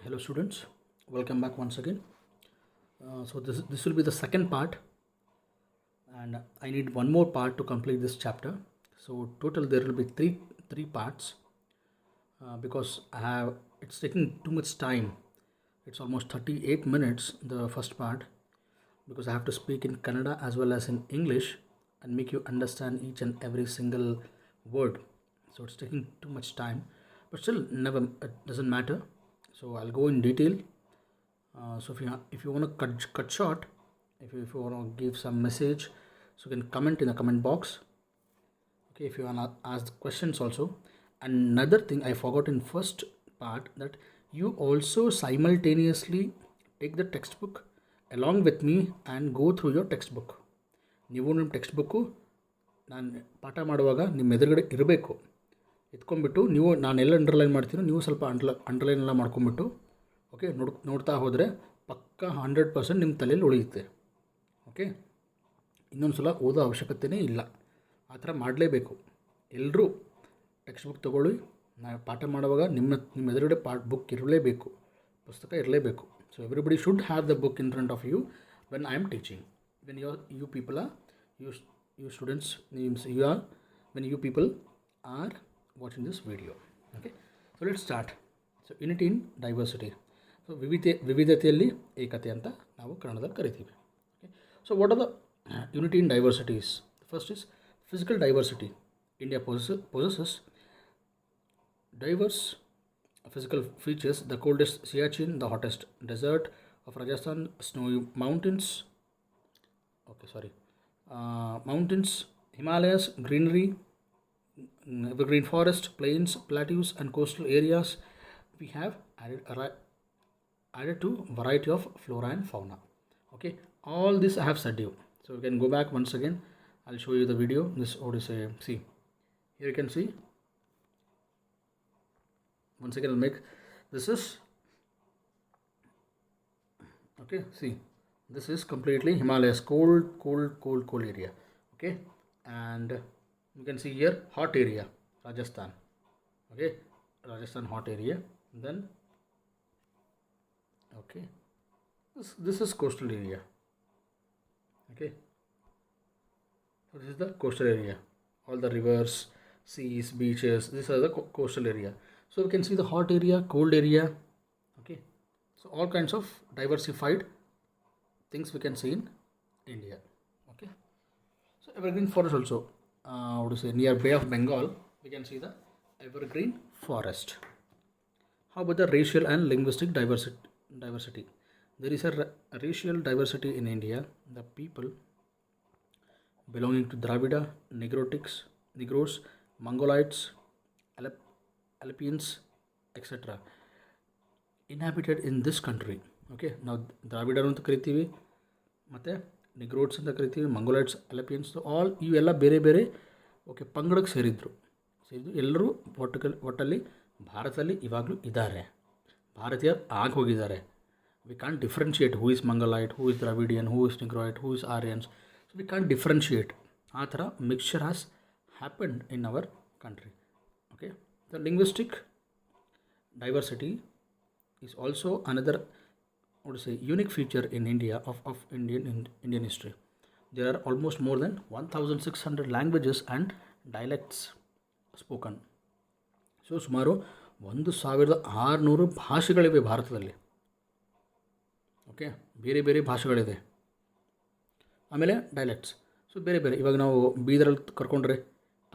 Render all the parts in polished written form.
Hello students, welcome back once again. So this will be the second part, and I need one more part to complete this chapter. So total there will be three parts, because it's taking too much time. It's almost 38 minutes, the first part, because I have to speak in Kannada as well as in English and make you understand each and every single word. So it's taking too much time, but still never, it doesn't matter. So I'll go in detail. So if you want to cut short, if you want to give some message, so you can comment in the comment box. Okay, if you want to ask questions also. Another thing I forgot in first part, that you also simultaneously take the textbook along with me and go through your textbook. ನೀವು ನಿಮ್ಮ text book ನಾನು ಪಾಠ ಮಾಡುವಾಗ ನಿಮ್ಮ ಎದುರುಗಡೆ ಇರಬೇಕು. ಎತ್ಕೊಂಡ್ಬಿಟ್ಟು ನೀವು ನಾನೆಲ್ಲ ಅಂಡರ್ಲೈನ್ ಮಾಡ್ತೀನೋ ನೀವು ಸ್ವಲ್ಪ ಅಂಡರ್ಲೈನ್ ಎಲ್ಲ ಮಾಡ್ಕೊಂಬಿಟ್ಟು, ಓಕೆ, ನೋಡ್ತಾ ಹೋದರೆ ಪಕ್ಕ 100% ನಿಮ್ಮ ತಲೆಯಲ್ಲಿ ಉಳಿಯುತ್ತೆ. ಓಕೆ, ಇನ್ನೊಂದು ಸಲ ಓದೋ ಅವಶ್ಯಕತೆಯೇ ಇಲ್ಲ. ಆ ಥರ ಮಾಡಲೇಬೇಕು. ಎಲ್ಲರೂ ಟೆಕ್ಸ್ಟ್ ಬುಕ್ ತೊಗೊಳ್ಳಿ. ಪಾಠ ಮಾಡುವಾಗ ನಿಮ್ಮ ಎದುರುಗಡೆ ಬುಕ್ ಇರಲೇಬೇಕು, ಪುಸ್ತಕ ಇರಲೇಬೇಕು. So everybody should have the book in front of you when I am teaching. when you people are you students means when you people are watching this video. Okay, so let's start. So unity in diversity. So ವಿವಿಧತೆಯಲ್ಲಿ ಏಕತೆ ಅಂತ ನಾವು ಕನ್ನಡದಲ್ಲಿ ಕರಿತೀವಿ. Okay, so what are the unity in diversities? The first is physical diversity. India possesses diverse physical features. The coldest Siachen, the hottest desert of Rajasthan, snowy mountains, mountains, Himalayas, greenery, evergreen forest, plains, plateaus, and coastal areas. We have added to variety of flora and fauna. Okay, all this I have said you. So you can go back once again. I'll show you the video. This Odyssey. See, here you can see. Once again, I'll make this is okay. See. This is completely Himalayas, cold area. Okay, and you can see here hot area, Rajasthan. Okay, Rajasthan hot area. Then okay, this is coastal area. Okay, so this is the coastal area. All the rivers, seas, beaches. These are the coastal area. So you can see the hot area, cold area. Okay, so all kinds of diversified things we can see in India. Okay, so evergreen forest also, what to say, near Bay of Bengal we can see the evergreen forest. How about the racial and linguistic diversity? There is a racial diversity in India. The people belonging to Dravida, Negroes, Mongolites, Alepians, etc. inhabited in this country. Okay, ನಾವು ದ್ರಾವಿಡರು ಅಂತ ಕರಿತೀವಿ, ಮತ್ತು ನಿಗ್ರೋಡ್ಸ್ ಅಂತ ಕರಿತೀವಿ, ಮಂಗೋಲೈಟ್ಸ್, ಅಲೆಪಿಯನ್ಸ್, all ಇವೆಲ್ಲ ಬೇರೆ ಬೇರೆ okay ಪಂಗಡಕ್ಕೆ ಸೇರಿದ್ರು ಎಲ್ಲರೂ ಒಟ್ಟಲ್ಲಿ ಭಾರತದಲ್ಲಿ ಇವಾಗಲೂ ಇದ್ದಾರೆ. ಭಾರತೀಯರು ಆಗಿ ಹೋಗಿದ್ದಾರೆ. We can't differentiate who is Mongoloid, who is Dravidian, who is Negroid, who is Aryans. So we can't differentiate. ಆ ಥರ mixture has happened in our country. Okay, the linguistic diversity is also another, what to say, unique feature in India of Indian history. There are almost more than 1600 languages and dialects spoken. So ಸುಮಾರು 1600 ಭಾಷೆಗಳಿವೆ ಭಾರತದಲ್ಲಿ. Okay, ಬೇರೆ ಬೇರೆ ಭಾಷೆಗಳಿದೆ. ಆಮೇಲೆ dialects, so ಬೇರೆ ಬೇರೆ. ಇವಾಗ ನಾವು ಬೀದರಲ್ಲಿ ಕರ್ಕೊಂಡ್ರೆ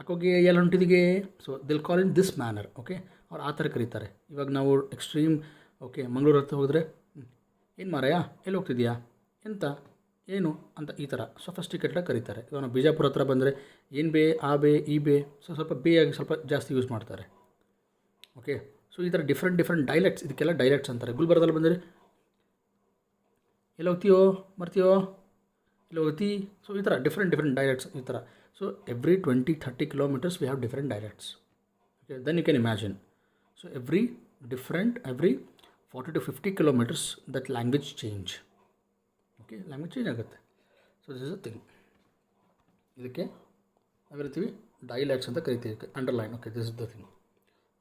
ಅಕ್ಕೋಗೆ ಎಲ್ಲ ಹೊಂಟಿದಿಗೆ, so they'll call in this manner. Okay, ಅವ್ರು ಆ ಥರ ಕರೀತಾರೆ. ಇವಾಗ ನಾವು ಎಕ್ಸ್ಟ್ರೀಮ್ ಓಕೆ ಮಂಗಳೂರು ಹತ್ರ ಹೋದರೆ ಏನು ಮಾರಾಯ, ಎಲ್ಲಿ ಹೋಗ್ತಿದ್ಯಾ, ಎಂತ, ಏನು ಅಂತ ಈ ಥರ ಸೊಫಿಸ್ಟಿಕೇಟೆಡ್ ಕರೀತಾರೆ. ಇವಾಗ ನಾವು ಬಿಜಾಪುರ ಹತ್ರ ಬಂದರೆ ಏನು ಬೇ, ಆ ಬೇ, ಈ ಬೇ, ಸ್ವಲ್ಪ ಬೇ ಆಗಿ ಸ್ವಲ್ಪ ಜಾಸ್ತಿ ಯೂಸ್ ಮಾಡ್ತಾರೆ. ಓಕೆ, ಸೊ ಈ ಥರ ಡಿಫ್ರೆಂಟ್ ಡೈಲೆಕ್ಟ್ಸ್, ಇದಕ್ಕೆಲ್ಲ ಡೈಲೆಕ್ಟ್ಸ್ ಅಂತಾರೆ. ಗುಲ್ಬರ್ಗದಲ್ಲಿ ಬಂದರೆ ಎಲ್ಲಿ ಹೋಗ್ತೀಯೋ, ಬರ್ತೀಯೋ, ಎಲ್ಲಿ ಹೋಗ್ತಿ, ಸೊ ಈ ಥರ ಡಿಫ್ರೆಂಟ್ ಡೈಲೆಕ್ಟ್ಸ್ ಈ ಥರ. So every 20-30 kilometers we have different dialects. Okay, then you can imagine. So every 40 to 50 kilometers that language change. Okay, language change ಆಗುತ್ತೆ. So this is a thing. ಇದಕ್ಕೆ ನಾವಿರ್ತೀವಿ ಡೈಲೆಕ್ಟ್ಸ್ ಅಂತ ಕರಿತೀವಿ, underline. Okay, this is the thing.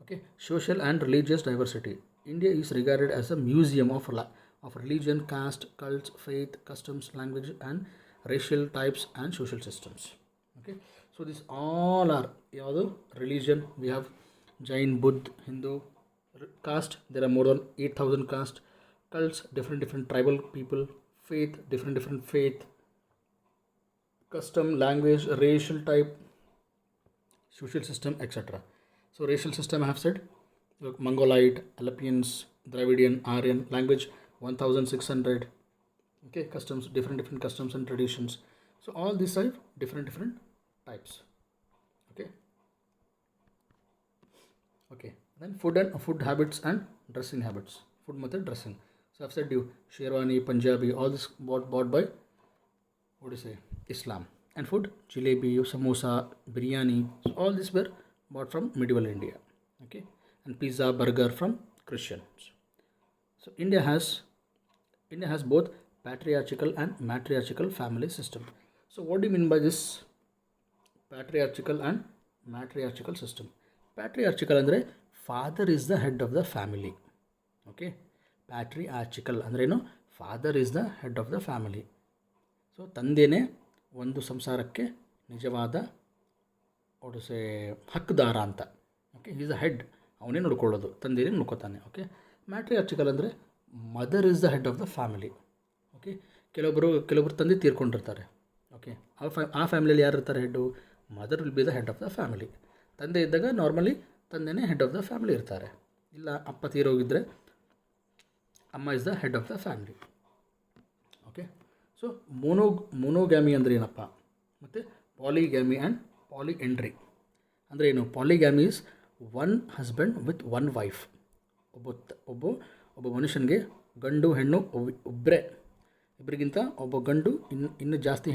Okay, social and religious diversity. India is regarded as a museum of religion, caste, cults, faith, customs, language, and racial types and social systems. Okay, so these all are religion. We have Jain, Buddha, Hindu, caste. There are more than 8,000 caste, cults, different tribal people, faith, different faith, custom, language, racial type, social system, etc. So racial system I have said, look, Mongolite, Alepians, Dravidian, Aryan, language 1600. Okay, customs, different customs and traditions. So all these are different types. Okay. Okay. Then food habits and dressing habits. Food method, dressing. So I've said you Sherwani, Punjabi, all this bought by what do you say, Islam. And food, jalebi, samosa, biryani, so all these were bought from medieval India. Okay, and pizza, burger from Christians. So India has both patriarchal and matriarchal family system. So what do you mean by this patriarchal and matriarchal system? Patriarchal andre father is the head of the family. Okay, patriarchal ಅಂದ್ರೆ ಏನು, father is the head of the family. So ತಂದೆಯೇ ಒಂದು ಸಂಸಾರಕ್ಕೆ ನಿಜವಾದ ಒಡಿಸೆ ಹಕ್ಕದಾರ ಅಂತ. Okay, is a head, ಅವನೇ ನೋಡ್ಕೊಳ್ಳೋದು, ತಂದೆಯೇ ನೋಡ್ಕೋತಾನೆ. ಓಕೆ, ಮ್ಯಾಟ್ರಿಯಾರ್ಚಿಕಲ್ ಅಂದರೆ mother is the head of the family. Okay, ಕೆಲವೊಬ್ಬರು ತಂದೆ ತೀರ್ಕೊಂಡಿರ್ತಾರೆ. ಓಕೆ, ಆ ಫ್ಯಾಮಿಲಿಯಲ್ಲಿ ಯಾರು ಇರ್ತಾರೆ head? Mother will be the head of the family. ತಂದೆ ಇದ್ದಾಗ ನಾರ್ಮಲಿ ತಂದೆನೇ ಹೆಡ್ ಆಫ್ ದ ಫ್ಯಾಮಿಲಿ ಇರ್ತಾರೆ. ಇಲ್ಲ ಅಪ್ಪ ತೀರೋಗಿದ್ದರೆ ಅಮ್ಮ is the head of the family. Okay, so monogamy ಅಂದರೆ ಏನಪ್ಪ, ಮತ್ತು ಪಾಲಿಗ್ಯಾಮಿ ಆ್ಯಂಡ್ ಪಾಲಿಎಂಡ್ರಿ ಅಂದರೆ ಏನು? Polygamy is one husband with one wife. ಒಬ್ಬ ಮನುಷ್ಯನಿಗೆ ಗಂಡು ಹೆಣ್ಣು ಒಬ್ಬರೇ, ಇಬ್ಬರಿಗಿಂತ ಒಬ್ಬ ಗಂಡು ಇನ್ನೂ ಜಾಸ್ತಿ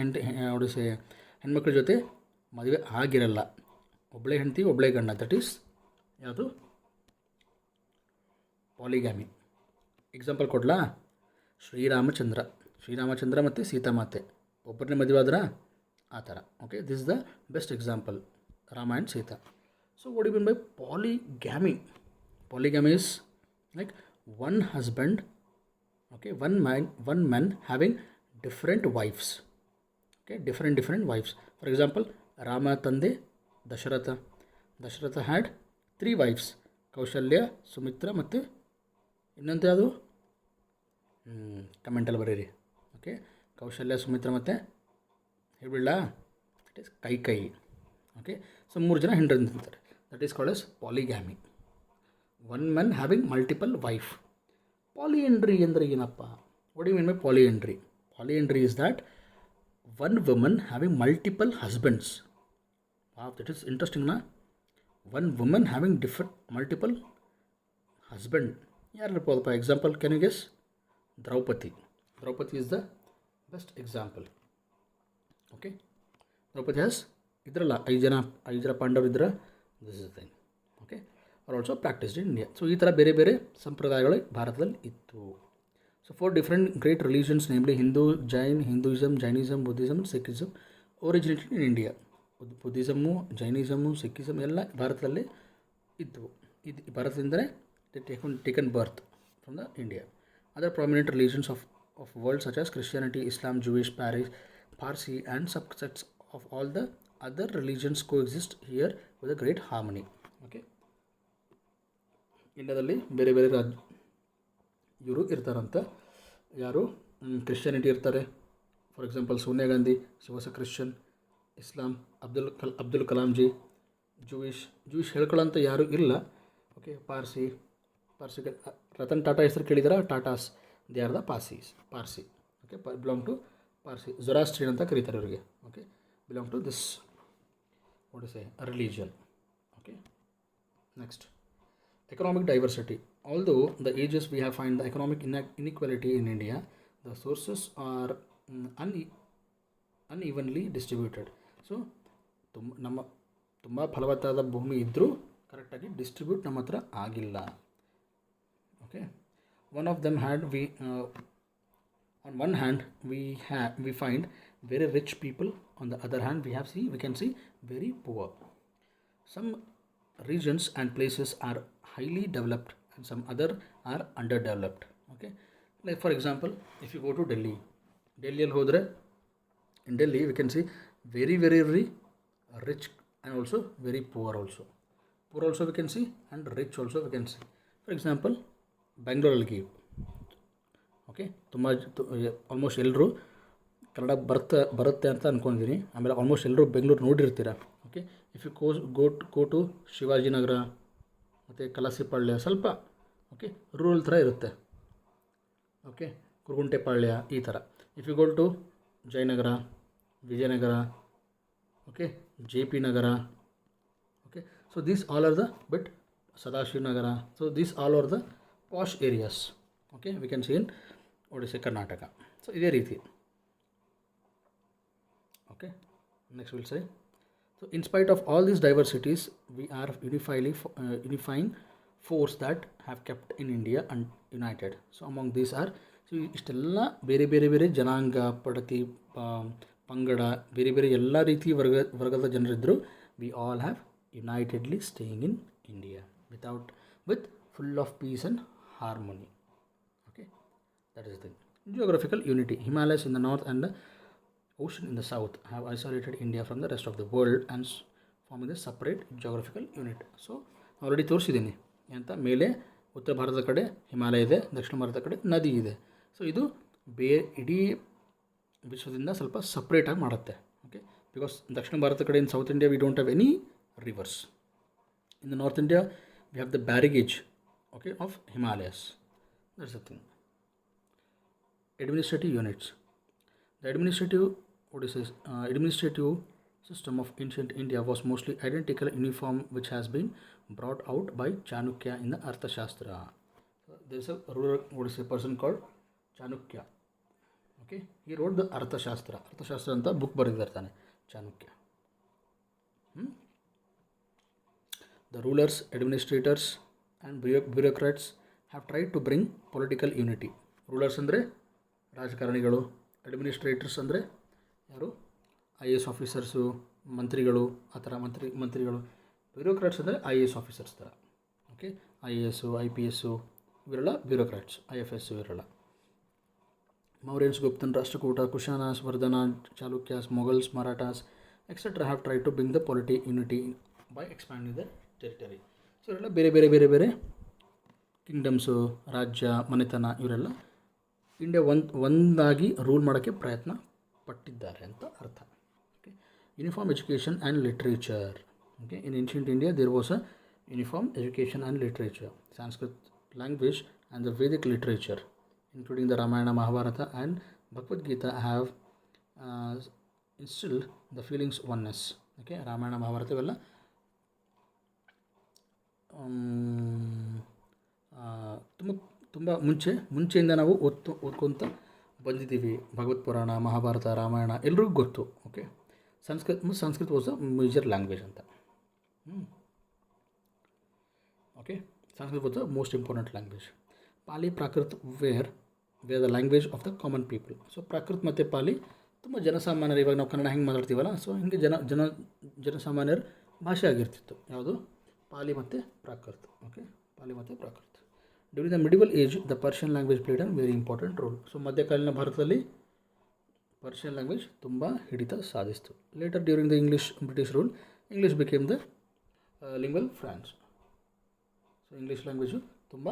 ಹೆಣ್ಮಕ್ಳ ಜೊತೆ ಮದುವೆ ಆಗಿರಲ್ಲ. ಒಬ್ಬಳೇ ಹೆಂಡತಿ ಒಬ್ಬಳೇ ಗಂಡ, ದಟ್ ಈಸ್ ಯಾವುದು? ಪಾಲಿಗ್ಯಾಮಿ. ಎಕ್ಸಾಂಪಲ್ ಕೊಡಲಾ? ಶ್ರೀರಾಮಚಂದ್ರ ಮತ್ತು ಸೀತಾಮಾತೆ ಒಬ್ಬರನ್ನೇ ಮದುವೆ ಆದ್ರೆ ಆ ಥರ. Okay, this is the best example, Rama and Sita. So what you mean by polygamy? Polygamy is like one husband, okay, one man having different wives. Okay, different wives. For example, Rama ತಂದೆ Dasharatha had 3 wives, ಕೌಶಲ್ಯ, ಸುಮಿತ್ರ ಮತ್ತು ಇನ್ನೊಂದು ಯಾವುದು? ಕಮೆಂಟಲ್ಲಿ ಬರೀರಿ. Okay, Kausalya, Sumitra ಮತ್ತು ಹೇಳ್ಬಿಡ್ಲಾ? That is Kaikeyi. Okay, so 3 ಜನ ಹೆಂಡ್ರು ಅಂತಾರೆ. That is called as polygamy. One man having multiple wife. Polyandry ಅಂದರೆ ಏನಪ್ಪ? What you mean by polyandry? Polyandry is that one woman having multiple husbands. Wow, that is ಇಂಟ್ರೆಸ್ಟಿಂಗ್ನಾ? One woman having multiple husband ಯಾರಿರ್ಬೋದಪ್ಪ? Example can you guess? Draupadi is the best example. Okay, Draupadi has ಇದ್ರಲ್ಲ 5 ಜನ ಪಾಂಡವರು ಇದ್ರೆ, this is thing. Okay, are also practised in India. So ಈ ಥರ ಬೇರೆ ಸಂಪ್ರದಾಯಗಳು ಭಾರತದಲ್ಲಿ ಇತ್ತು. So 4 different great religions, namely Hinduism, Jainism, Buddhism, Sikhism originated in India. Buddhism, Jainism, Sikhism ಎಲ್ಲ ಭಾರತದಲ್ಲಿ ಇದ್ದವು. ಇದು ಭಾರತದಿಂದಲೇ taken birth from the India. Other prominent religions of world such as Christianity, Islam, Jewish, Parsi and subsets of all the other religions coexist here with a great harmony. Okay, ಇಂಡಿಯಾದಲ್ಲಿ ಬೇರೆ ಇವರು ಇರ್ತಾರಂತ. ಯಾರು? Christianity ಇರ್ತಾರೆ. For example Sonia Gandhi, she was a Christian. Islam, Abdul Kalam ji. Jewish ಹೇಳ್ಕೊಳ್ಳೋಂಥ ಯಾರೂ ಇಲ್ಲ. Okay, Parsi Ratan Tata ಹೆಸರು ಕೇಳಿದಾರ? Tatas, they are the Parsi. Okay, belong to Parsi. Zoroastrian ಅಂತ ಕರೀತಾರೆ ಇವರಿಗೆ. Okay, belong to this what is a religion. Okay, next, economic diversity. Although the ages we have find the economic inequality in India, the sources are unevenly distributed. So ನಮ್ಮ ತುಂಬ ಫಲವತ್ತಾದ ಭೂಮಿ ಇದ್ದರೂ ಕರೆಕ್ಟಾಗಿ distribute ನಮ್ಮ ಹತ್ರ ಆಗಿಲ್ಲ. Okay, one of them had on one hand we find very rich people, on the other hand we can see very poor. Some regions and places are highly developed and some other are underdeveloped. Okay, like for example, if you go to Delhi, Delhi hodre, in Delhi we can see very very very rich and also very poor also. Poor also we can see and rich also we can see. For example, Bangalore okay ತುಂಬ almost ಎಲ್ಲರೂ ಕನ್ನಡ ಬರುತ್ತೆ ಅಂತ ಅಂದ್ಕೊಂಡಿದ್ದೀನಿ. ಆಮೇಲೆ almost ಎಲ್ಲರೂ ಬೆಂಗಳೂರು ನೋಡಿರ್ತೀರ. Okay, if you go to Shivajinagar ಮತ್ತು ಕಲಸಿಪಾಳ್ಯ ಸ್ವಲ್ಪ ಓಕೆ ರೂರಲ್ ಥರ ಇರುತ್ತೆ. ಓಕೆ, ಕುರುಗುಂಟೆಪಾಳ್ಯ ಈ ಥರ. If you go to Jayanagar, Vijayanagar, okay, J P Nagar, okay, so these all are the but Sadashivanagar, so these all are the posh areas. Okay, we can see in Odisha, Karnataka. So ಇದೇ ರೀತಿ. Okay, next will say, so in spite of all these diversities we are unifying force that have kept in India and united. So among these are, so ಇಷ್ಟೆಲ್ಲ ಬೇರೆ ಬೇರೆ ಬೇರೆ ಜನಾಂಗ, ಪಡತಿ, ಪಂಗಡ, ಬೇರೆ ಬೇರೆ ಎಲ್ಲ ರೀತಿ ವರ್ಗದ ಜನರಿದ್ದರು. We all have unitedly staying in India with full of peace and harmony. Okay, that is the thing. Geographical unity. Himalayas in the north and the ocean in the south have isolated India from the rest of the world and forming a separate geographical unit. So already ತೋರಿಸಿದ್ದೀನಿ ಅಂತ. ಮೇಲೆ ಉತ್ತರ ಭಾರತದ ಕಡೆ ಹಿಮಾಲಯ ಇದೆ, ದಕ್ಷಿಣ ಭಾರತದ ಕಡೆ ನದಿ ಇದೆ. ಸೊ ಇದು ಇಡೀ ವಿಶ್ವದಿಂದ ಸ್ವಲ್ಪ ಸಪ್ರೇಟಾಗಿ ಮಾಡುತ್ತೆ. ಓಕೆ, ಬಿಕಾಸ್ ದಕ್ಷಿಣ ಭಾರತದ ಕಡೆ in south India we don't have any rivers. In the North India, we have the barrage, okay, of Himalayas. That's the thing. Administrative units. The administrative system of ancient India was mostly identical, uniform, which has been brought out by Chanukya in the Arthashastra. So there is a ruler, person called Chanukya. Okay, he wrote the Arthashastra. Arthashastra anta book ಬರೆದಿರ್ತಾನೆ Chanukya. The rulers, administrators and bureaucrats have tried to bring political unity. Rulers ಅಂದರೆ ರಾಜಕಾರಣಿಗಳು, administrators ಅಂದರೆ ಯಾರು, IAS officers, ಮಂತ್ರಿಗಳು, ಆ ಥರ ಮಂತ್ರಿಗಳು. Bureaucrats ಅಂದರೆ IAS officers ಥರ. ಓಕೆ, IAS, IPS ಇವರೆಲ್ಲ ಬ್ಯೂರೋಕ್ರಾಟ್ಸ್, IFS ಇವರೆಲ್ಲ. Mauryans, Guptan, Rashtrakuta, Kushanas, Vardhana, Chalukyas, Mughals, Marathas etcetera have try to bring the unity by expanding the territory. So ಇವರೆಲ್ಲ ಬೇರೆ ಬೇರೆ ಬೇರೆ ಬೇರೆ ಕಿಂಗ್ಡಮ್ಸು, ರಾಜ್ಯ, ಮನೆತನ ಇವರೆಲ್ಲ ಇಂಡಿಯಾ ಒಂದಾಗಿ ರೂಲ್ ಮಾಡೋಕ್ಕೆ ಪ್ರಯತ್ನ ಪಟ್ಟಿದ್ದಾರೆ ಅಂತ ಅರ್ಥ. Okay, uniform education and literature. Okay, in ancient India there was a uniform education and literature. Sanskrit language and the Vedic literature including the Ramayana, Mahabharata and Bhagavad Gita have instilled the feelings oneness. Okay, Ramayana, Mahabharata ಇವೆಲ್ಲ ತುಂಬ ಮುಂಚೆಯಿಂದ ನಾವು ಓದ್ಕೊತ ಬಂದಿದ್ದೀವಿ. ಭಗವತ್ ಪುರಾಣ, ಮಹಾಭಾರತ, ರಾಮಾಯಣ ಎಲ್ರಿಗೂ ಗೊತ್ತು. Okay, Sanskrit was a major language ಅಂತ. Okay, Sanskrit was the most important language. Pali, Prakrit were the language of the common people. So Prakrit ಮತ್ತು ಪಾಲಿ ತುಂಬ ಜನಸಾಮಾನ್ಯರು, ಇವಾಗ ನಾವು ಕನ್ನಡ ಹೆಂಗೆ ಮಾತಾಡ್ತೀವಲ್ಲ, ಸೊ ಹಿಂಗೆ ಜನಸಾಮಾನ್ಯರ ಭಾಷೆ ಆಗಿರ್ತಿತ್ತು. ಯಾವುದು, ಪಾಲಿ ಮತ್ತು ಪ್ರಾಕೃತ್. ಓಕೆ, ಪಾಲಿ ಮತ್ತು Prakrit. During the medieval age the Persian language played an very important role. So ಮಧ್ಯಕಾಲೀನ ಭಾರತದಲ್ಲಿ ಪರ್ಷಿಯನ್ ಲ್ಯಾಂಗ್ವೇಜ್ ತುಂಬ ಹಿಡಿತ ಸಾಧಿಸಿತು. Later during the British rule English became the lingua franca. So English language ತುಂಬ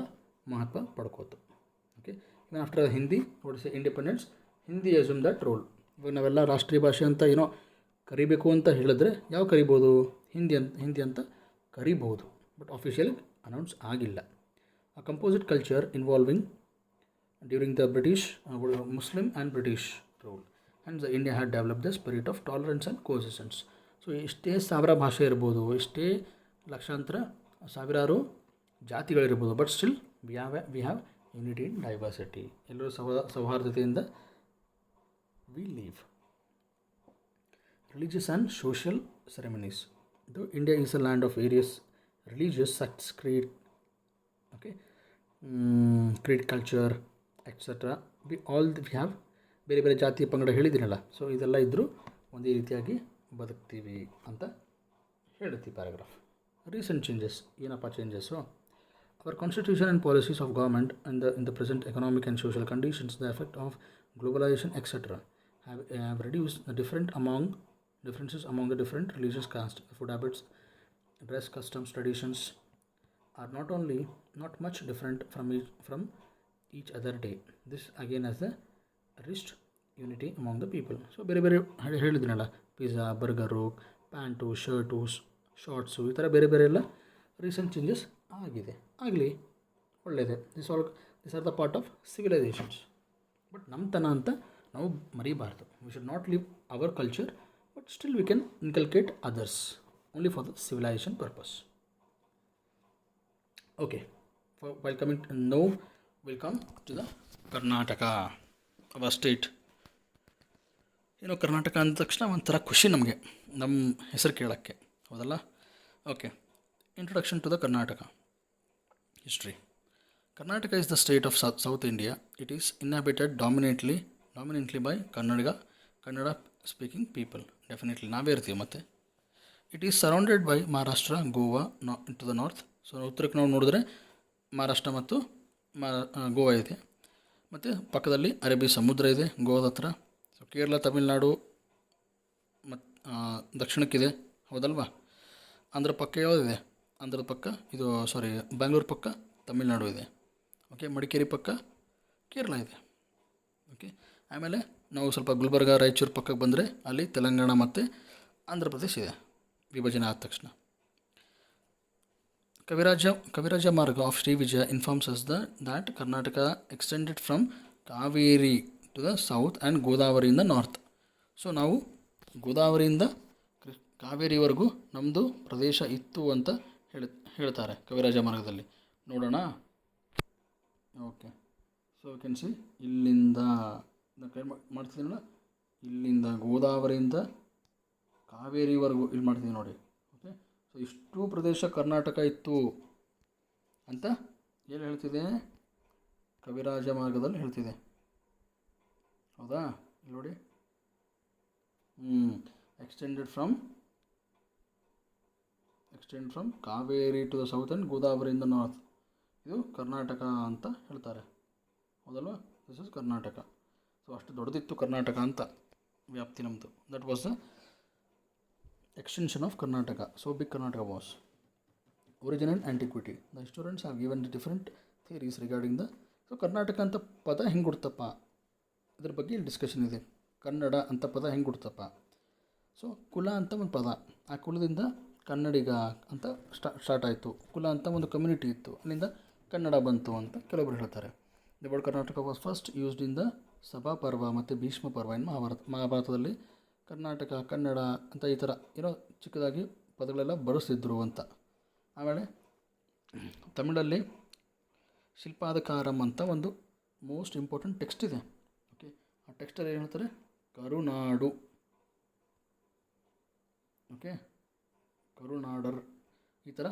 ಮಹತ್ವ ಪಡ್ಕೋತು. Okay, even after Hindi Odisha independence, Hindi assume that role. ಇವಾಗ ನಾವೆಲ್ಲ ರಾಷ್ಟ್ರೀಯ ಭಾಷೆ ಅಂತ ಏನೋ ಕರಿಬೇಕು ಅಂತ ಹೇಳಿದ್ರೆ ಯಾವ ಕರಿಬೋದು, ಹಿಂದಿ ಅಂತ ಕರಿಬೋದು, ಬಟ್ ಆಫಿಷಿಯಲ್ ಅನೌನ್ಸ್ ಆಗಿಲ್ಲ. A composite culture involving during the British, Muslim and British rule and the India had develop the spirit of tolerance and coexistence. So ಎಷ್ಟೇ ಸಾವಿರ ಭಾಷೆ ಇರ್ಬೋದು, ಎಷ್ಟೇ ಲಕ್ಷಾಂತರ ಸಾವಿರಾರು ಜಾತಿಗಳಿರ್ಬೋದು, but still we have unity in diversity. ಎಲ್ಲರೂ ಸೌಹಾರ್ದತೆಯಿಂದ we live. Religious and social ceremonies. Though India is a land of various religious sects, creed, culture, etc. We have ಬೇರೆ ಬೇರೆ ಜಾತಿ ಪಂಗಡ ಹೇಳಿದ್ದೀನಲ್ಲ, ಸೊ ಇದೆಲ್ಲ ಇದ್ದರೂ ಒಂದೇ ರೀತಿಯಾಗಿ ಬದುಕ್ತೀವಿ ಅಂತ ಹೇಳುತ್ತೀವಿ ಪ್ಯಾರಾಗ್ರಾಫ್. ರೀಸೆಂಟ್ ಚೇಂಜಸ್ ಏನಪ್ಪ changes? For constitution and policies of government in the present economic and social conditions, the effect of globalization, etc., have reduced the differences among the different religious castes, food habits, dress customs, traditions are not much different from each other day. This again has the reached unity among the people. So ಬೇರೆ ಬೇರೆ ಹೇಳಿದ್ನಲ್ಲ, pizza, burger, pant, shirt, shorts, ಈ ಥರ ಬೇರೆ ಬೇರೆ ಎಲ್ಲ recent changes ಆಗಿದೆ. ಆಗಲಿ, ಒಳ್ಳೆಯದೇ. This are the part of civilisations. But ನಮ್ಮತನ ಅಂತ ನಾವು ಮರಿಬಾರ್ದು. We should not leave our culture, but still we can inculcate others only for the civilisation purpose. Okay, while coming now we'll come to the Karnataka, our state. Karnataka ಅಂದ ತಕ್ಷಣ ಒಂಥರ ಖುಷಿ ನಮಗೆ, ನಮ್ಮ ಹೆಸರು ಕೇಳೋಕ್ಕೆ, ಹೌದಲ್ಲ? Okay, introduction to the Karnataka history. Karnataka is the state of South India. It is inhabited dominantly by Kannada speaking people. Definitely ನಾವೇ ಇರ್ತೀವಿ. ಮತ್ತು it is surrounded by Maharashtra, Goa to the north. So ಉತ್ತರಕ್ಕೆ ನಾವು ನೋಡಿದ್ರೆ ಮಹಾರಾಷ್ಟ್ರ ಮತ್ತು ಗೋವಾ ಇದೆ. ಮತ್ತು ಪಕ್ಕದಲ್ಲಿ ಅರೇಬಿಯಾ ಸಮುದ್ರ ಇದೆ ಗೋವಾದ ಹತ್ರ. ಸೊ ಕೇರಳ, ತಮಿಳುನಾಡು ಮತ್ತು ದಕ್ಷಿಣಕ್ಕಿದೆ, ಹೌದಲ್ವಾ? ಆಂಧ್ರ ಪಕ್ಕ ಯಾವುದಿದೆ? ಆಂಧ್ರದ ಪಕ್ಕ ಇದು ಬ್ಯಾಂಗ್ಳೂರು ಪಕ್ಕ ತಮಿಳುನಾಡು ಇದೆ. ಓಕೆ, ಮಡಿಕೇರಿ ಪಕ್ಕ ಕೇರಳ ಇದೆ. ಓಕೆ, ಆಮೇಲೆ ನಾವು ಸ್ವಲ್ಪ ಗುಲ್ಬರ್ಗ, ರಾಯಚೂರು ಪಕ್ಕಕ್ಕೆ ಬಂದರೆ ಅಲ್ಲಿ ತೆಲಂಗಾಣ ಮತ್ತು ಆಂಧ್ರ ಪ್ರದೇಶ ಇದೆ, ವಿಭಜನೆ ಆದ ತಕ್ಷಣ. Kavirajamarga of Shri Vijaya informs us that Karnataka extended from Kaveri to the south and Godavari in the north. So ನಾವು ಗೋದಾವರಿಯಿಂದ ಕಾವೇರಿವರೆಗೂ ನಮ್ಮದು ಪ್ರದೇಶ ಇತ್ತು ಅಂತ ಹೇಳ್ತಾರೆ ಕವಿರಾಜ ಮಾರ್ಗದಲ್ಲಿ. ನೋಡೋಣ. Okay, so you can see ಇಲ್ಲಿಂದ ಕೈ ಮಾಡ್ತಿದ್ದೀನಲ್ಲ, ಇಲ್ಲಿಂದ ಗೋದಾವರಿಯಿಂದ ಕಾವೇರಿವರೆಗೂ ಇಲ್ಲಿ ಮಾಡ್ತೀನಿ ನೋಡಿ. ಓಕೆ, ಸೊ ಇಷ್ಟು ಪ್ರದೇಶ ಕರ್ನಾಟಕ ಇತ್ತು ಅಂತ ಎಲ್ಲಿ ಹೇಳ್ತಿದೆ? ಕವಿರಾಜ ಮಾರ್ಗದಲ್ಲಿ ಹೇಳ್ತಿದೆ, ಹೌದಾ? ಇಲ್ಲಿ ನೋಡಿ, extend from Kaveri to the south and Godavari in the north. ಇದು ಕರ್ನಾಟಕ ಅಂತ ಹೇಳ್ತಾರೆ, ಹೌದಲ್ವಾ? This is Karnataka. ಸೊ ಅಷ್ಟು ದೊಡ್ಡದಿತ್ತು ಕರ್ನಾಟಕ ಅಂತ ವ್ಯಾಪ್ತಿ ನಮ್ಮದು. That was the extension of Karnataka. So big Karnataka was. Origin and antiquity. The historians have given the different theories regarding the Karnataka ಅಂತ ಪದ ಹೆಂಗೆ ಹುಡ್ತಪ್ಪ, ಇದ್ರ ಬಗ್ಗೆ ಇಲ್ಲಿ ಡಿಸ್ಕಷನ್ ಇದೆ. ಕನ್ನಡ ಅಂತ ಪದ ಹೆಂಗೆ ಹುಡ್ತಪ್ಪ? ಸೊ ಕುಲ ಅಂತ ಒಂದು ಪದ, ಆ ಕುಲದಿಂದ ಕನ್ನಡಿಗ ಅಂತ ಸ್ಟಾರ್ಟ್ ಆಯಿತು. ಕುಲ ಅಂತ ಒಂದು ಕಮ್ಯುನಿಟಿ ಇತ್ತು, ಅಲ್ಲಿಂದ ಕನ್ನಡ ಬಂತು ಅಂತ ಕೆಲವೊಬ್ಬರು ಹೇಳ್ತಾರೆ. The word Karnataka was first used in the ಸಭಾ ಪರ್ವ ಮತ್ತು ಭೀಷ್ಮ ಪರ್ವ ಇನ್ ಮಹಾಭಾರತದಲ್ಲಿ ಕರ್ನಾಟಕ, ಕನ್ನಡ ಅಂತ ಈ ಥರ ಏನೋ ಚಿಕ್ಕದಾಗಿ ಪದಗಳೆಲ್ಲ ಬಳಸ್ತಿದ್ರು ಅಂತ. ಆಮೇಲೆ ತಮಿಳಲ್ಲಿ ಶಿಲ್ಪಾದಕಾರಂ ಅಂತ ಒಂದು ಮೋಸ್ಟ್ ಇಂಪಾರ್ಟೆಂಟ್ ಟೆಕ್ಸ್ಟ್ ಇದೆ. ಓಕೆ, ಆ ಟೆಕ್ಸ್ಟಲ್ಲಿ ಏನು ಹೇಳ್ತಾರೆ? ಕರುನಾಡು. ಓಕೆ, ಕರುನಾಡರ್ ಈ ಥರ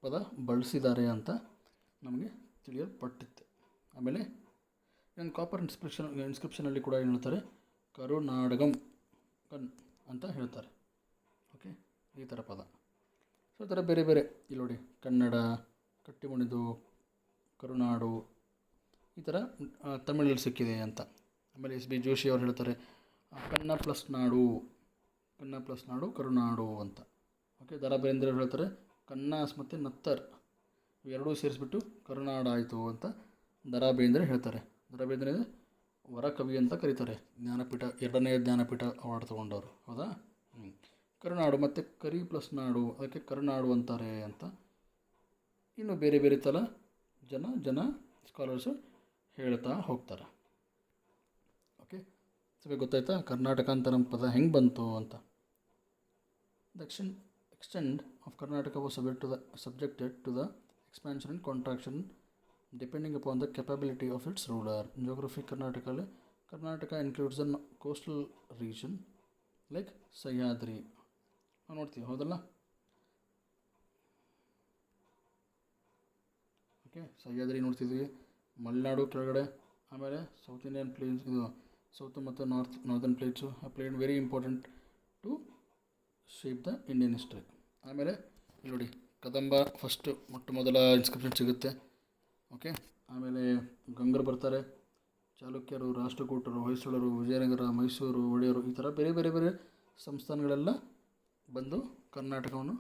ಪದ ಬಳಸಿದ್ದಾರೆ ಅಂತ ನಮಗೆ ತಿಳಿಯಲ್ಪಟ್ಟಿತ್ತು. ಆಮೇಲೆ ಏನು ಕಾಪರ್ ಇನ್ಸ್ಕ್ರಿಪ್ಷನಲ್ಲಿ ಕೂಡ ಏನು ಹೇಳ್ತಾರೆ? ಕರುನಾಡಗಂ ಅಂತ ಹೇಳ್ತಾರೆ. ಓಕೆ, ಈ ಥರ ಪದ. ಸೊ ಈ ಥರ ಬೇರೆ ಬೇರೆ ಇಲ್ಲಿ ನೋಡಿ, ಕನ್ನಡ, ಕಟ್ಟಿಮುಣಿದು, ಕರುನಾಡು, ಈ ಥರ ತಮಿಳಲ್ಲಿ ಸಿಕ್ಕಿದೆ ಅಂತ. ಆಮೇಲೆ ಎಸ್ ಬಿ ಜೋಶಿ ಅವರು ಹೇಳ್ತಾರೆ ಕನ್ನ ಪ್ಲಸ್ ನಾಡು ಕರುನಾಡು ಅಂತ. ಓಕೆ, ದ ರಾ ಬೇಂದ್ರೆ ಅವರು ಹೇಳ್ತಾರೆ ಕನ್ನಾಸ್ ಮತ್ತು ನತ್ತರ್ ಇವೆರಡೂ ಸೇರಿಸ್ಬಿಟ್ಟು ಕರುನಾಡಾಯಿತು ಅಂತ ದ ರಾ ಬೇಂದ್ರೆ ಹೇಳ್ತಾರೆ. ದ ರಾ ಬೇಂದ್ರೆ ವರಕವಿ ಅಂತ ಕರೀತಾರೆ, ಜ್ಞಾನಪೀಠ 2ನೇ ಜ್ಞಾನಪೀಠ ಅವಾರ್ಡ್ ತೊಗೊಂಡವರು, ಹೌದಾ? ಕರುನಾಡು ಮತ್ತು ಕರಿ ಪ್ಲಸ್ ನಾಡು, ಅದಕ್ಕೆ ಕರುನಾಡು ಅಂತಾರೆ ಅಂತ ಇನ್ನು ಬೇರೆ ಬೇರೆ ಥರ ಜನ ಸ್ಕಾಲರ್ಸು ಹೇಳ್ತಾ ಹೋಗ್ತಾರೆ. ಓಕೆ, ಸೊ ಗೊತ್ತಾಯ್ತಾ ಕರ್ನಾಟಕ ಅಂತ ನಮ್ಮ ಪದ ಹೆಂಗೆ ಬಂತು ಅಂತ. The extent of Karnataka was subjected to the expansion and contraction depending upon the capability of its ruler. In geography, Karnataka includes the coastal region like Sahyadri ನೋಡ್ತೀವಿ, ಹೌದಲ್ಲ? ಓಕೆ, ಸಹ್ಯಾದ್ರಿ ನೋಡ್ತಿದ್ವಿ, ಮಲೆನಾಡು ಕೆಳಗಡೆ. ಆಮೇಲೆ ಸೌತ್ ಇಂಡಿಯನ್ ಪ್ಲೇನ್ಸ್, ಇದು ಸೌತ್ ಮತ್ತು northern plates played very important to shape the Indian history. ಆಮೇಲೆ ಇಲ್ಲಿ ನೋಡಿ, ಕದಂಬ ಫಸ್ಟ್ ಮೊಟ್ಟ ಮೊದಲ ಇನ್ಸ್ಕ್ರಿಪ್ಷನ್ ಸಿಗುತ್ತೆ ಓಕೆ. ಆಮೇಲೆ ಗಂಗರು ಬರ್ತಾರೆ, ಚಾಲುಕ್ಯರು, ರಾಷ್ಟ್ರಕೂಟರು, ಹೊಯ್ಸಳರು, ವಿಜಯನಗರ, ಮೈಸೂರು, ಒಡೆಯರು, ಈ ಥರ ಬೇರೆ ಬೇರೆ ಬೇರೆ ಸಂಸ್ಥಾನಗಳೆಲ್ಲ ಬಂದು ಕರ್ನಾಟಕವನ್ನು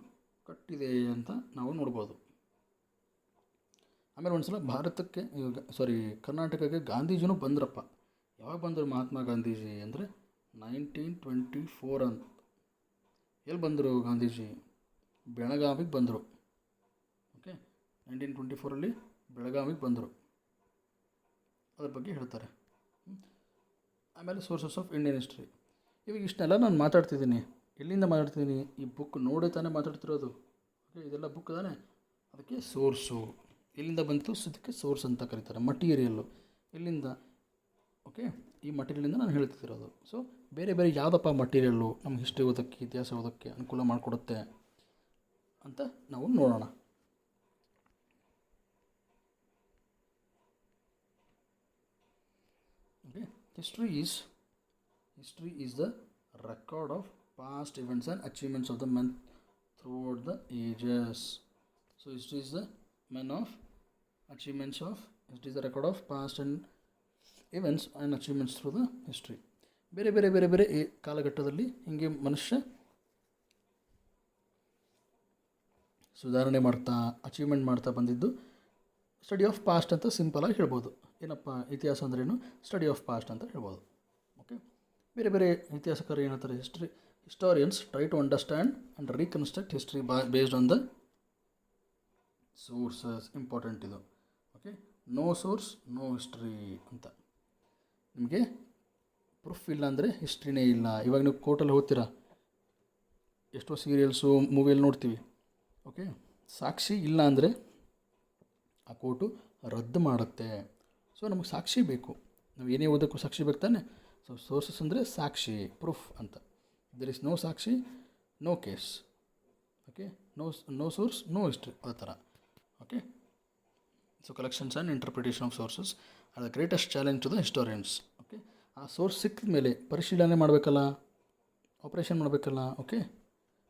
ಕಟ್ಟಿದೆ ಅಂತ ನಾವು ನೋಡ್ಬೋದು. ಆಮೇಲೆ ಒಂದು ಸಲ ಭಾರತಕ್ಕೆ ಕರ್ನಾಟಕಕ್ಕೆ ಗಾಂಧೀಜಿನೂ ಬಂದ್ರಪ್ಪ. ಯಾವಾಗ ಬಂದರು ಮಹಾತ್ಮ ಗಾಂಧೀಜಿ ಅಂದರೆ 1924 ಅಂತ. ಎಲ್ಲಿ ಬಂದರು ಗಾಂಧೀಜಿ? ಬೆಳಗಾವಿಗೆ ಬಂದರು. ಓಕೆ, 1924 ಬೆಳಗಾವಿಗೆ ಬಂದರು. ಅದ್ರ ಬಗ್ಗೆ ಹೇಳ್ತಾರೆ. ಆಮೇಲೆ ಸೋರ್ಸಸ್ ಆಫ್ ಇಂಡಿಯನ್ ಹಿಸ್ಟ್ರಿ. ಇವಾಗ ಇಷ್ಟನ್ನೆಲ್ಲ ನಾನು ಮಾತಾಡ್ತಿದ್ದೀನಿ. ಎಲ್ಲಿಂದ ಮಾತಾಡ್ತಿದ್ದೀನಿ? ಈ ಬುಕ್ ನೋಡಿ ತಾನೇ ಮಾತಾಡ್ತಿರೋದು. ಓಕೆ, ಇದೆಲ್ಲ ಬುಕ್ ತಾನೇ, ಅದಕ್ಕೆ ಸೋರ್ಸು. ಎಲ್ಲಿಂದ ಬಂತು? ಅದಕ್ಕೆ ಸೋರ್ಸ್ ಅಂತ ಕರೀತಾರೆ. ಮಟೀರಿಯಲ್ಲು ಎಲ್ಲಿಂದ? ಓಕೆ, ಈ ಮಟೀರಿಯಲಿಂದ ನಾನು ಹೇಳ್ತಿರೋದು. ಸೊ ಬೇರೆ ಬೇರೆ ಯಾವುದಪ್ಪ ಮಟೀರಿಯಲ್ಲು ನಮ್ಮ ಹಿಸ್ಟ್ರಿ ಓದೋಕ್ಕೆ, ಇತಿಹಾಸ ಓದೋಕ್ಕೆ ಅನುಕೂಲ ಮಾಡಿಕೊಡುತ್ತೆ ಅಂತ ನಾವು ನೋಡೋಣ. Okay, history is the record of past events and achievements of the man throughout the ages. So history is the man of achievements of, it is the record of past and events and achievements through the history. ಬೇರೆ ಬೇರೆ ಬೇರೆ ಬೇರೆ ಕಾಲಘಟ್ಟದಲ್ಲಿ ಹಿಂಗೆ ಮನುಷ್ಯ ಸುಧಾರಣೆ ಮಾಡ್ತಾ, achievement ಮಾಡ್ತಾ ಬಂದಿದ್ದು ಸ್ಟಡಿ ಆಫ್ ಪಾಸ್ಟ್ ಅಂತ ಸಿಂಪಲಾಗಿ ಹೇಳ್ಬೋದು. ಏನಪ್ಪ ಇತಿಹಾಸ ಅಂದ್ರೇನು? ಸ್ಟಡಿ ಆಫ್ ಪಾಸ್ಟ್ ಅಂತ ಹೇಳ್ಬೋದು. ಓಕೆ, ಬೇರೆ ಬೇರೆ ಇತಿಹಾಸಕಾರರು ಏನು ಹೇಳ್ತಾರೆ? Historians try to understand and reconstruct history based on the sources. Important ಇದು. Okay, no source no history ಅಂತ. ನಿಮಗೆ ಪ್ರೂಫ್ ಇಲ್ಲ ಅಂದರೆ ಹಿಸ್ಟ್ರಿನೇ ಇಲ್ಲ. ಇವಾಗ ನೀವು ಕೋರ್ಟಲ್ಲಿ ಹೋಗ್ತೀರಾ, ಎಷ್ಟೋ ಸೀರಿಯಲ್ಸು ಮೂವಿಯಲ್ಲಿ ನೋಡ್ತೀವಿ. ಓಕೆ, ಸಾಕ್ಷಿ ಇಲ್ಲ ಅಂದರೆ ಆ ಕೋರ್ಟು ರದ್ದು ಮಾಡುತ್ತೆ. ಸೊ ನಮಗೆ ಸಾಕ್ಷಿ ಬೇಕು. ನಾವು ಏನೇ ಓದೋಕ್ಕೂ ಸಾಕ್ಷಿ ಬೇಕು ತಾನೆ. ಸೊ ಸೋರ್ಸಸ್ ಅಂದರೆ ಸಾಕ್ಷಿ, ಪ್ರೂಫ್ ಅಂತ. there is no ಸಾಕ್ಷಿ, no case. Okay, no source no history, ಆ ಥರ. Okay, so collections and interpretation of sources are the greatest challenge to the historians. Okay, ಆ ಸೋರ್ಸ್ ಸಿಕ್ಕಿದ ಮೇಲೆ ಪರಿಶೀಲನೆ ಮಾಡಬೇಕಲ್ಲ, ಆಪ್ರೇಷನ್ ಮಾಡಬೇಕಲ್ಲ. ಓಕೆ,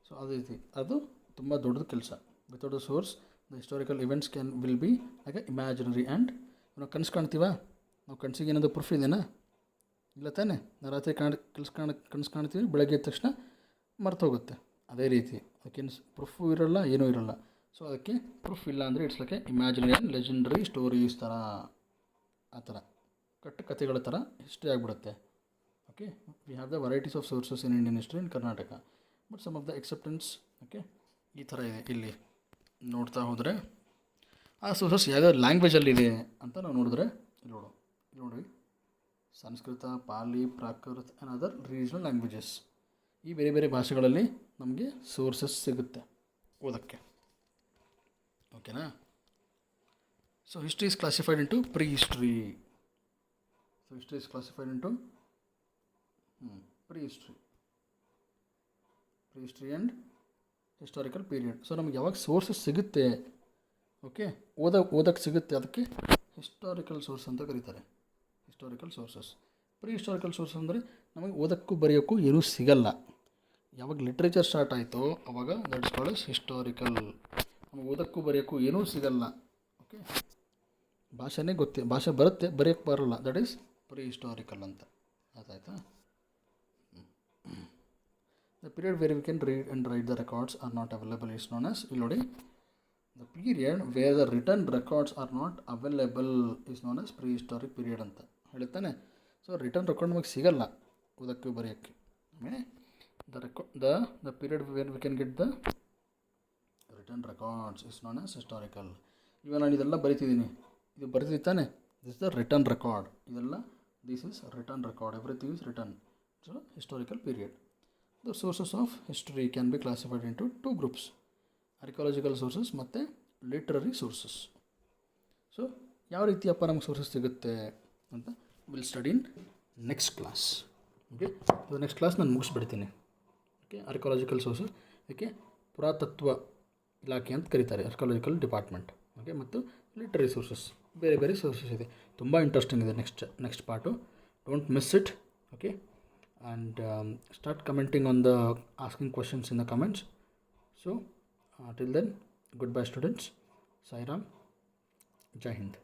ಸೊ ಅದೇ ರೀತಿ ಅದು ತುಂಬ ದೊಡ್ಡದು ಕೆಲಸ. Without the source the historical events will be like a imaginary. And ನಾವು ಕನಸು ಕಾಣ್ತೀವ, ನಾವು ಕನಸಿಗೆ ಏನಾದರೂ ಪ್ರೂಫ್ ಇದೆನಾ? ಇಲ್ಲ ತಾನೆ. ನಾವು ರಾತ್ರಿ ಕನಸು ಕಾಣ್ತೀವಿ, ಬೆಳಗ್ಗೆ ಎದ್ದ ತಕ್ಷಣ ಮರ್ತು ಹೋಗುತ್ತೆ. ಅದೇ ರೀತಿ ಅದಕ್ಕೇನು ಪ್ರೂಫು ಇರೋಲ್ಲ, ಏನೂ ಇರೋಲ್ಲ. ಸೊ ಅದಕ್ಕೆ ಪ್ರೂಫ್ ಇಲ್ಲ ಅಂದರೆ it's like a imaginary and legendary stories ಥರ, ಆ ಥರ ಕಥೆಗಳ ಥರ ಹಿಸ್ಟ್ರಿ ಆಗಿಬಿಡುತ್ತೆ. Okay, we have the varieties of sources in Indian history in Karnataka, but some of the exceptions. Okay, ಈ ಥರ ಇದೆ. ಇಲ್ಲಿ ನೋಡ್ತಾ ಹೋದರೆ ಆ ಸೋರ್ಸಸ್ ಯಾವ್ಯಾವ ಲ್ಯಾಂಗ್ವೇಜಲ್ಲಿದೆ ಅಂತ ನಾವು ನೋಡಿದ್ರೆ ಇಲ್ಲಿ ನೋಡಿ Sanskrit, Pali, Prakrit and other regional languages. ಈ ಬೇರೆ ಬೇರೆ ಭಾಷೆಗಳಲ್ಲಿ ನಮಗೆ ಸೋರ್ಸಸ್ ಸಿಗುತ್ತೆ ಓದೋಕ್ಕೆ. ಓಕೆನಾ? So history is classified into pre history. So history is classified into pre history and historical period. So ನಮಗೆ ಯಾವಾಗ ಸೋರ್ಸಸ್ ಸಿಗುತ್ತೆ, ಓಕೆ, ಓದೋಕ್ಕೆ ಸಿಗುತ್ತೆ, ಅದಕ್ಕೆ ಹಿಸ್ಟಾರಿಕಲ್ ಸೋರ್ಸ್ ಅಂತ ಕರೀತಾರೆ. Historical sources. Pre historical source ಅಂದರೆ ನಮಗೆ ಓದೋಕ್ಕೂ ಬರೆಯೋಕ್ಕೂ ಏನೂ ಸಿಗಲ್ಲ. ಯಾವಾಗ ಲಿಟ್ರೇಚರ್ ಸ್ಟಾರ್ಟ್ ಆಯಿತೋ ಆವಾಗ ದಟ್ ಇಸ್ ಕಾಲ್ಡ್ ಹಿಸ್ಟಾರಿಕಲ್. ನಮಗೆ ಓದೋಕ್ಕೂ ಬರೆಯೋಕ್ಕೂ ಏನೂ ಸಿಗಲ್ಲ. ಓಕೆ, ಭಾಷೆ ಬರುತ್ತೆ, ಬರೆಯೋಕ್ಕೆ ಬರೋಲ್ಲ. ದಟ್ ಈಸ್ ಪ್ರೀ ಹಿಸ್ಟಾರಿಕಲ್ ಅಂತ. ಅದಾಯ್ತಾ? The period where we can read and write the records are not available is known as, ಇಲ್ಲಿ ನೋಡಿ, the period where the written records are not available is known as pre historic period ಅಂತ ಹೇಳ್ತಾನೆ. So return record ನಮಗೆ ಸಿಗಲ್ಲ ಓದೋಕ್ಕೆ ಬರೆಯೋಕ್ಕೆ. ಆಮೇಲೆ the period where we can get the written records is known as historical. ಇವಾಗ ನಾನು ಇದೆಲ್ಲ ಬರಿತಿದ್ದೀನಿ, ಇದು ಬರೆದಿದ್ದು ತಾನೆ, ದಿಸ್ ದ ರಿಟರ್ನ್ ರೆಕಾರ್ಡ್. ಇದೆಲ್ಲ this is written record, everything is written. So historical period. The sources of history can be classified into 2 groups: archaeological sources ಮತ್ತು literary sources. So ಯಾವ ರೀತಿಯಪ್ಪ ನಮಗೆ ಸೋರ್ಸಸ್ ಸಿಗುತ್ತೆ ಅಂತ will study in next class. Okay, ಇದು next class ನಾನು ಮುಗಿಸ್ಬಿಡ್ತೀನಿ. Okay, archaeological sources, okay, ಪುರಾತತ್ವ ಇಲಾಖೆ ಅಂತ ಕರೀತಾರೆ, ಆರ್ಕಿಯಾಲಜಿಕಲ್ ಡಿಪಾರ್ಟ್ಮೆಂಟ್. ಓಕೆ, ಮತ್ತು ಲಿಟ್ರರಿ ಸೋರ್ಸಸ್, ಬೇರೆ ಬೇರೆ ಸೋರ್ಸಸ್ ಇದೆ. ತುಂಬ ಇಂಟ್ರೆಸ್ಟಿಂಗ್ ಇದೆ next part. Don't miss it. Okay, and start commenting on the asking questions in the comments. So till then, goodbye students. Sai Ram. Jai Hind.